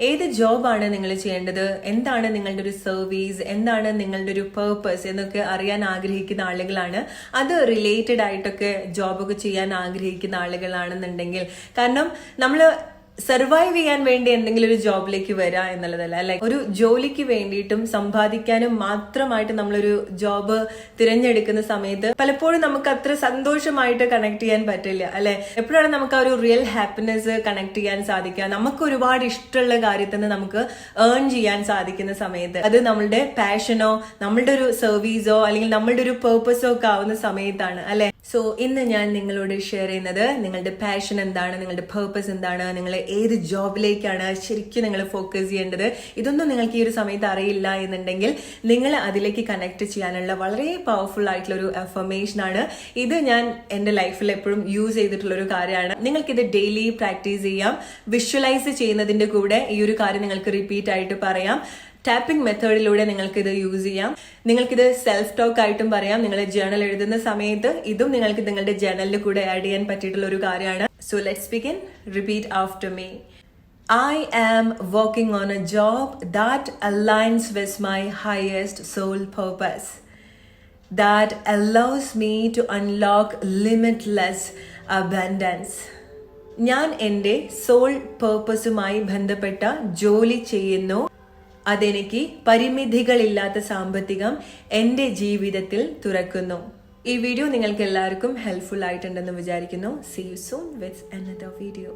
ഏത് ജോബാണ് നിങ്ങൾ ചെയ്യേണ്ടത്, എന്താണ് നിങ്ങളുടെ ഒരു സർവീസ്, എന്താണ് നിങ്ങളുടെ ഒരു പേർപ്പസ് എന്നൊക്കെ അറിയാൻ ആഗ്രഹിക്കുന്ന ആളുകളാണ്. അത് റിലേറ്റഡ് ആയിട്ടൊക്കെ ജോബൊക്കെ ചെയ്യാൻ ആഗ്രഹിക്കുന്ന ആളുകളാണെന്നുണ്ടെങ്കിൽ, കാരണം നമ്മൾ സർവൈവ് ചെയ്യാൻ വേണ്ടി എന്തെങ്കിലും ഒരു ജോബിലേക്ക് വരിക എന്നുള്ളതല്ല, അല്ലെ? ഒരു ജോലിക്ക് വേണ്ടിയിട്ടും സമ്പാദിക്കാനും മാത്രമായിട്ട് നമ്മളൊരു ജോബ് തിരഞ്ഞെടുക്കുന്ന സമയത്ത് പലപ്പോഴും നമുക്ക് അത്ര സന്തോഷമായിട്ട് കണക്ട് ചെയ്യാൻ പറ്റില്ല, അല്ലെ? എപ്പോഴാണ് നമുക്ക് ആ ഒരു റിയൽ ഹാപ്പിനെസ് കണക്ട് ചെയ്യാൻ സാധിക്കുക? നമുക്ക് ഒരുപാട് ഇഷ്ടമുള്ള കാര്യത്തിൽ നിന്ന് നമുക്ക് ഏൺ ചെയ്യാൻ സാധിക്കുന്ന സമയത്ത്, അത് നമ്മളുടെ പാഷനോ നമ്മളുടെ ഒരു സർവീസോ അല്ലെങ്കിൽ നമ്മളുടെ ഒരു പേർപ്പസോ ഒക്കെ ആവുന്ന സമയത്താണ്, അല്ലെ? സോ ഇന്ന് ഞാൻ നിങ്ങളോട് ഷെയർ ചെയ്യുന്നത് നിങ്ങളുടെ പാഷൻ എന്താണ്, നിങ്ങളുടെ പേർപ്പസ് എന്താണ്, നിങ്ങൾ ഏത് ജോബിലേക്കാണ് ശരിക്കും നിങ്ങൾ ഫോക്കസ് ചെയ്യേണ്ടത്. ഇതൊന്നും നിങ്ങൾക്ക് ഈ ഒരു സമയത്ത് അറിയില്ല എന്നുണ്ടെങ്കിൽ നിങ്ങൾ അതിലേക്ക് കണക്ട് ചെയ്യാനുള്ള വളരെ പവർഫുൾ ആയിട്ടുള്ള ഒരു അഫർമേഷൻ ആണ് ഇത്. ഞാൻ എൻ്റെ ലൈഫിൽ എപ്പോഴും യൂസ് ചെയ്തിട്ടുള്ള ഒരു കാര്യമാണ്. നിങ്ങൾക്കിത് ഡെയിലി പ്രാക്ടീസ് ചെയ്യാം. വിഷ്വലൈസ് ചെയ്യുന്നതിന്റെ കൂടെ ഈ ഒരു കാര്യം നിങ്ങൾക്ക് റിപ്പീറ്റ് ആയിട്ട് പറയാം. ടാപ്പിംഗ് മെത്തേഡിലൂടെ നിങ്ങൾക്ക് ഇത് യൂസ് ചെയ്യാം. നിങ്ങൾക്കിത് സെൽഫ് ടോക്ക് ആയിട്ടും പറയാം. നിങ്ങൾ ജേണൽ എഴുതുന്ന സമയത്ത് ഇതും നിങ്ങൾക്ക് നിങ്ങളുടെ ജേണലിൽ കൂടെ ആഡ് ചെയ്യാൻ പറ്റിയിട്ടുള്ള ഒരു കാര്യമാണ്. So let's begin. Repeat after me. I am working on a job that aligns with my highest soul purpose, that allows me to unlock limitless abundance. ഞാൻ എൻ്റെ സോൾ പേർപ്പസുമായി ബന്ധപ്പെട്ട ജോലി ചെയ്യുന്നു. അതെനിക്ക് പരിമിതികളില്ലാത്ത സാമ്പത്തികം എൻ്റെ ജീവിതത്തിൽ തുറക്കുന്നു. ഈ വീഡിയോ നിങ്ങൾക്ക് എല്ലാവർക്കും ഹെൽപ്ഫുൾ ആയിട്ടുണ്ടെന്ന് വിചാരിക്കുന്നു. See you soon with another video.